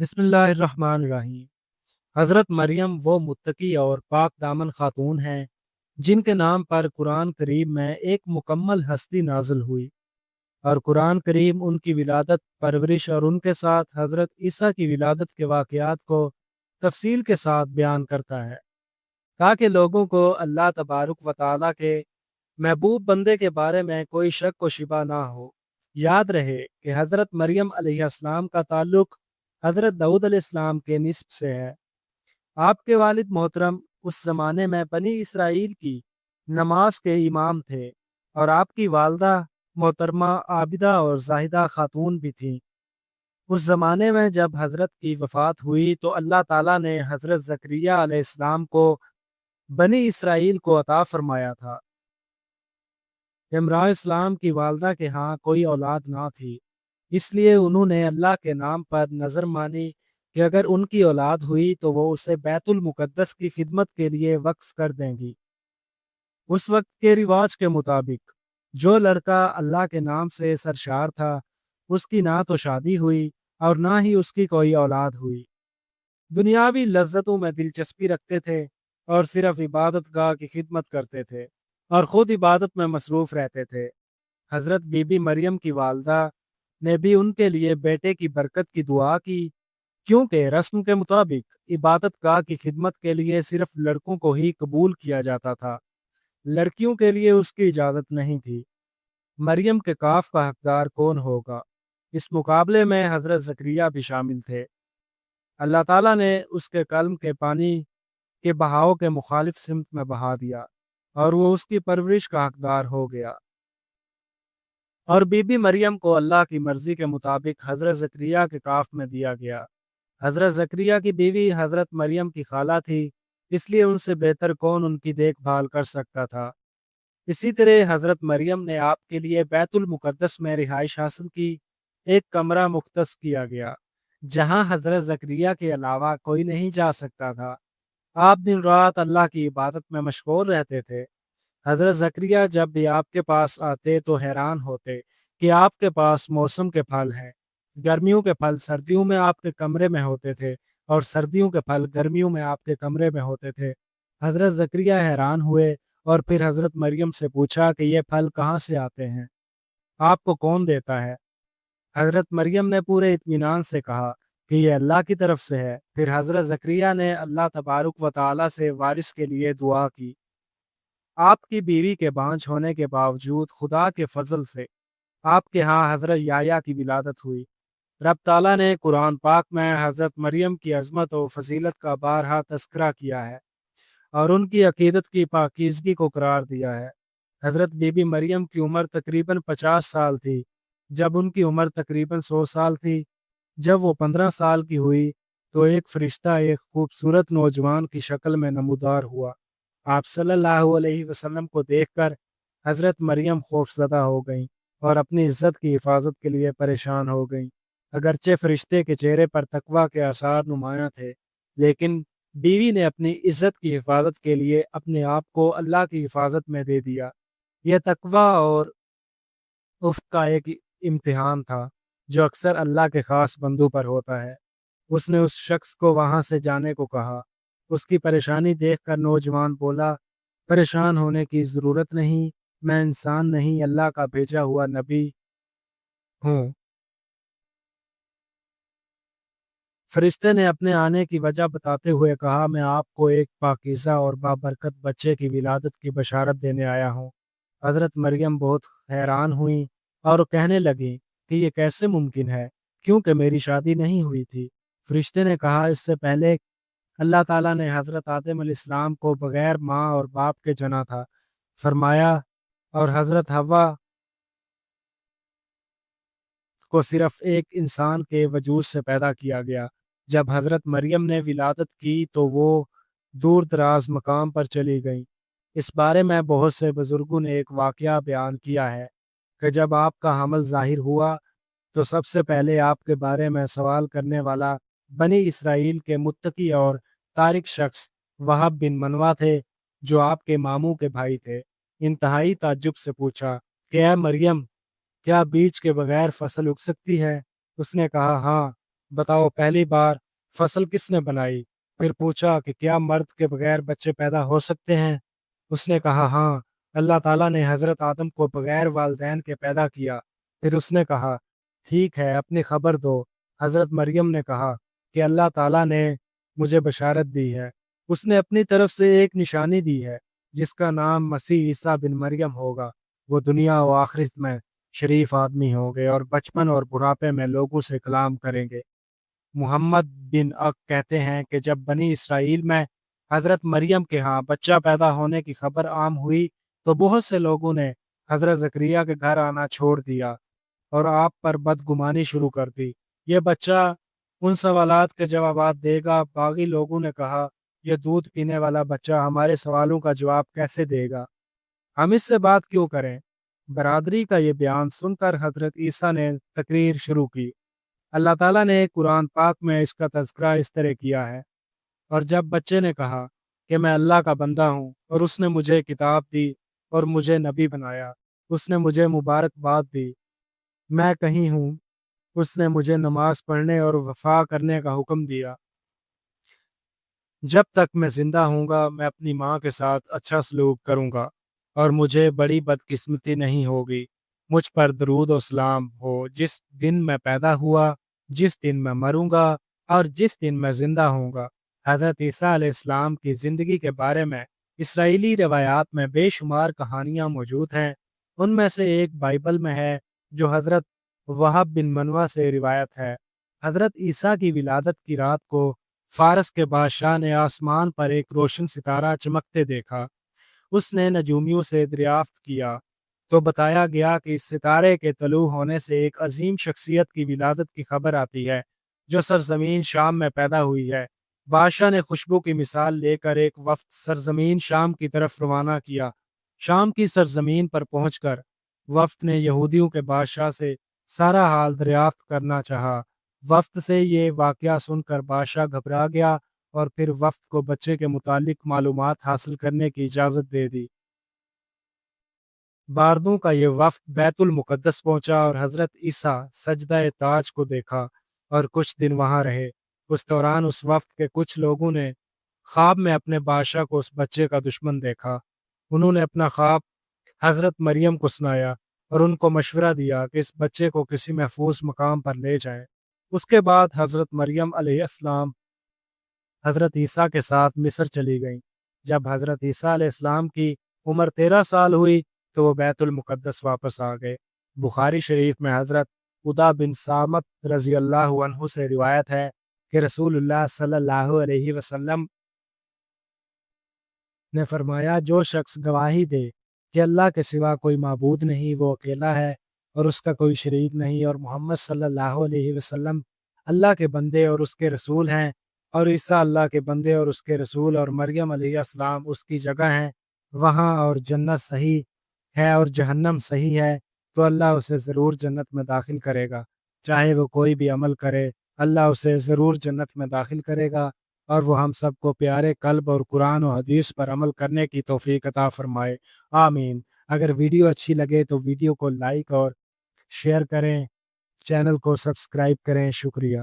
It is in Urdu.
بسم اللہ الرحمن الرحیم۔ حضرت مریم وہ متقی اور پاک دامن خاتون ہیں جن کے نام پر قرآن کریم میں ایک مکمل ہستی نازل ہوئی، اور قرآن کریم ان کی ولادت، پرورش اور ان کے ساتھ حضرت عیسیٰ کی ولادت کے واقعات کو تفصیل کے ساتھ بیان کرتا ہے، تاکہ لوگوں کو اللہ تبارک و تعالیٰ کے محبوب بندے کے بارے میں کوئی شک و شبہ نہ ہو۔ یاد رہے کہ حضرت مریم علیہ السلام کا تعلق حضرت داؤد علیہ السلام کے نسب سے ہے۔ آپ کے والد محترم اس زمانے میں بنی اسرائیل کی نماز کے امام تھے، اور آپ کی والدہ محترمہ عابدہ اور زاہدہ خاتون بھی تھیں۔ اس زمانے میں جب حضرت کی وفات ہوئی تو اللہ تعالیٰ نے حضرت زکریا علیہ السلام کو بنی اسرائیل کو عطا فرمایا تھا۔ عمران اسلام کی والدہ کے ہاں کوئی اولاد نہ تھی، اس لیے انہوں نے اللہ کے نام پر نظر مانی کہ اگر ان کی اولاد ہوئی تو وہ اسے بیت المقدس کی خدمت کے لیے وقف کر دیں گی۔ اس وقت کے رواج کے مطابق جو لڑکا اللہ کے نام سے سرشار تھا، اس کی نہ تو شادی ہوئی اور نہ ہی اس کی کوئی اولاد ہوئی۔ دنیاوی لذتوں میں دلچسپی رکھتے تھے اور صرف عبادت گاہ کی خدمت کرتے تھے اور خود عبادت میں مصروف رہتے تھے۔ حضرت بی بی مریم کی والدہ نے بھی ان کے لیے بیٹے کی برکت کی دعا کی، کیونکہ رسم کے مطابق عبادت گاہ کی خدمت کے لیے صرف لڑکوں کو ہی قبول کیا جاتا تھا، لڑکیوں کے لیے اس کی اجازت نہیں تھی۔ مریم کے کاف کا حقدار کون ہوگا؟ اس مقابلے میں حضرت زکریا بھی شامل تھے۔ اللہ تعالیٰ نے اس کے قلم کے پانی کے بہاؤ کے مخالف سمت میں بہا دیا، اور وہ اس کی پرورش کا حقدار ہو گیا۔ اور بی بی مریم کو اللہ کی مرضی کے مطابق حضرت زکریا کے کاف میں دیا گیا۔ حضرت زکریا کی بیوی حضرت مریم کی خالہ تھی، اس لیے ان سے بہتر کون ان کی دیکھ بھال کر سکتا تھا۔ اسی طرح حضرت مریم نے آپ کے لیے بیت المقدس میں رہائش حاصل کی۔ ایک کمرہ مختص کیا گیا جہاں حضرت زکریا کے علاوہ کوئی نہیں جا سکتا تھا۔ آپ دن رات اللہ کی عبادت میں مشغول رہتے تھے۔ حضرت زکریا جب بھی آپ کے پاس آتے تو حیران ہوتے کہ آپ کے پاس موسم کے پھل ہیں۔ گرمیوں کے پھل سردیوں میں آپ کے کمرے میں ہوتے تھے، اور سردیوں کے پھل گرمیوں میں آپ کے کمرے میں ہوتے تھے۔ حضرت زکریا حیران ہوئے اور پھر حضرت مریم سے پوچھا کہ یہ پھل کہاں سے آتے ہیں؟ آپ کو کون دیتا ہے؟ حضرت مریم نے پورے اطمینان سے کہا کہ یہ اللہ کی طرف سے ہے۔ پھر حضرت زکریا نے اللہ تبارک و تعالیٰ سے وارث کے لیے دعا کی۔ آپ کی بیوی کے بانجھ ہونے کے باوجود خدا کے فضل سے آپ کے ہاں حضرت یحییٰ کی ولادت ہوئی۔ رب تعالیٰ نے قرآن پاک میں حضرت مریم کی عظمت و فضیلت کا بارہا تذکرہ کیا ہے اور ان کی عقیدت کی پاکیزگی کو قرار دیا ہے۔ حضرت بی بی مریم کی عمر تقریباً 50 سال تھی جب ان کی عمر تقریباً 100 سال تھی۔ جب وہ 15 سال کی ہوئی تو ایک فرشتہ ایک خوبصورت نوجوان کی شکل میں نمودار ہوا۔ آپ صلی اللہ علیہ وسلم کو دیکھ کر حضرت مریم خوفزدہ ہو گئیں اور اپنی عزت کی حفاظت کے لیے پریشان ہو گئیں۔ اگرچہ فرشتے کے چہرے پر تقویٰ کے آثار نمایاں تھے، لیکن بیوی نے اپنی عزت کی حفاظت کے لیے اپنے آپ کو اللہ کی حفاظت میں دے دیا۔ یہ تقویٰ اور افق کا ایک امتحان تھا جو اکثر اللہ کے خاص بندوں پر ہوتا ہے۔ اس نے اس شخص کو وہاں سے جانے کو کہا۔ اس کی پریشانی دیکھ کر نوجوان بولا، پریشان ہونے کی ضرورت نہیں، میں انسان نہیں، اللہ کا بھیجا ہوا نبی ہوں۔ فرشتے نے اپنے آنے کی وجہ بتاتے ہوئے کہا، میں آپ کو ایک پاکیزہ اور بابرکت بچے کی ولادت کی بشارت دینے آیا ہوں۔ حضرت مریم بہت حیران ہوئیں اور کہنے لگیں کہ یہ کیسے ممکن ہے، کیونکہ میری شادی نہیں ہوئی تھی۔ فرشتے نے کہا، اس سے پہلے اللہ تعالیٰ نے حضرت آدم علیہ السلام کو بغیر ماں اور باپ کے جنا تھا، فرمایا، اور حضرت حوا کو صرف ایک انسان کے وجود سے پیدا کیا گیا۔ جب حضرت مریم نے ولادت کی تو وہ دور دراز مقام پر چلی گئیں۔ اس بارے میں بہت سے بزرگوں نے ایک واقعہ بیان کیا ہے کہ جب آپ کا حمل ظاہر ہوا تو سب سے پہلے آپ کے بارے میں سوال کرنے والا بنی اسرائیل کے متقی اور طارق شخص وہب بن منوع تھے، جو آپ کے ماموں کے بھائی تھے۔ انتہائی تعجب سے پوچھا کہ اے مریم، کیا بیج کے بغیر فصل اگ سکتی ہے؟ اس نے کہا، ہاں، بتاؤ پہلی بار فصل کس نے بنائی؟ پھر پوچھا کہ کیا مرد کے بغیر بچے پیدا ہو سکتے ہیں؟ اس نے کہا ہاں، اللہ تعالیٰ نے حضرت آدم کو بغیر والدین کے پیدا کیا۔ پھر اس نے کہا ٹھیک ہے، اپنی خبر دو۔ حضرت مریم نے کہا کہ اللہ تعالیٰ نے مجھے بشارت دی ہے، اس نے اپنی طرف سے ایک نشانی دی ہے جس کا نام مسیح عیسیٰ بن مریم ہوگا۔ وہ دنیا و آخرت میں شریف آدمی ہوں گے اور بچپن اور بڑھاپے میں لوگوں سے کلام کریں گے۔ محمد بن اق کہتے ہیں کہ جب بنی اسرائیل میں حضرت مریم کے ہاں بچہ پیدا ہونے کی خبر عام ہوئی تو بہت سے لوگوں نے حضرت زکریا کے گھر آنا چھوڑ دیا اور آپ پر بدگمانی شروع کر دی۔ یہ بچہ ان سوالات کے جوابات دے گا۔ باغی لوگوں نے کہا یہ دودھ پینے والا بچہ ہمارے سوالوں کا جواب کیسے دے گا؟ ہم اس سے بات کیوں کریں؟ برادری کا یہ بیان سن کر حضرت عیسیٰ نے تقریر شروع کی۔ اللہ تعالیٰ نے قرآن پاک میں اس کا تذکرہ اس طرح کیا ہے، اور جب بچے نے کہا کہ میں اللہ کا بندہ ہوں اور اس نے مجھے کتاب دی اور مجھے نبی بنایا، اس نے مجھے مبارکباد دی، میں کہیں ہوں، اس نے مجھے نماز پڑھنے اور وفا کرنے کا حکم دیا، جب تک میں زندہ ہوں گا میں اپنی ماں کے ساتھ اچھا سلوک کروں گا اور مجھے بڑی بدقسمتی نہیں ہوگی۔ مجھ پر درود و سلام ہو جس دن میں پیدا ہوا، جس دن میں مروں گا اور جس دن میں زندہ ہوں گا۔ حضرت عیسیٰ علیہ السلام کی زندگی کے بارے میں اسرائیلی روایات میں بے شمار کہانیاں موجود ہیں۔ ان میں سے ایک بائبل میں ہے جو حضرت وہب بن منوع سے روایت ہے۔ حضرت عیسیٰ کی ولادت کی رات کو فارس کے بادشاہ نے آسمان پر ایک روشن ستارہ چمکتے دیکھا۔ اس نے نجومیوں سے دریافت کیا تو بتایا گیا کہ اس ستارے کے طلوع ہونے سے ایک عظیم شخصیت کی ولادت کی خبر آتی ہے جو سرزمین شام میں پیدا ہوئی ہے۔ بادشاہ نے خوشبو کی مثال لے کر ایک وفد سرزمین شام کی طرف روانہ کیا۔ شام کی سرزمین پر پہنچ کر وفد نے یہودیوں کے بادشاہ سے سارا حال دریافت کرنا چاہا۔ وفد سے یہ واقعہ سن کر بادشاہ گھبرا گیا اور پھر وفد کو بچے کے متعلق معلومات حاصل کرنے کی اجازت دے دی۔ باردوں کا یہ وفد بیت المقدس پہنچا اور حضرت عیسیٰ سجدہ تاج کو دیکھا اور کچھ دن وہاں رہے۔ اس دوران اس وفد کے کچھ لوگوں نے خواب میں اپنے بادشاہ کو اس بچے کا دشمن دیکھا۔ انہوں نے اپنا خواب حضرت مریم کو سنایا اور ان کو مشورہ دیا کہ اس بچے کو کسی محفوظ مقام پر لے جائیں۔ اس کے بعد حضرت مریم علیہ السلام حضرت عیسیٰ کے ساتھ مصر چلی گئیں۔ جب حضرت عیسیٰ علیہ السلام کی عمر 13 سال ہوئی تو وہ بیت المقدس واپس آ گئے۔ بخاری شریف میں حضرت عدہ بن صامت رضی اللہ عنہ سے روایت ہے کہ رسول اللہ صلی اللہ علیہ وسلم نے فرمایا جو شخص گواہی دے کہ اللہ کے سوا کوئی معبود نہیں، وہ اکیلا ہے اور اس کا کوئی شریک نہیں، اور محمد صلی اللہ علیہ وسلم اللہ کے بندے اور اس کے رسول ہیں، اور عیسیٰ اللہ کے بندے اور اس کے رسول اور مریم علیہ السلام اس کی جگہ ہیں وہاں، اور جنت صحیح ہے اور جہنم صحیح ہے، تو اللہ اسے ضرور جنت میں داخل کرے گا، چاہے وہ کوئی بھی عمل کرے، اللہ اسے ضرور جنت میں داخل کرے گا، اور وہ ہم سب کو پیارے قلب اور قرآن و حدیث پر عمل کرنے کی توفیق عطا فرمائے، آمین۔ اگر ویڈیو اچھی لگے تو ویڈیو کو لائک اور شیئر کریں، چینل کو سبسکرائب کریں، شکریہ۔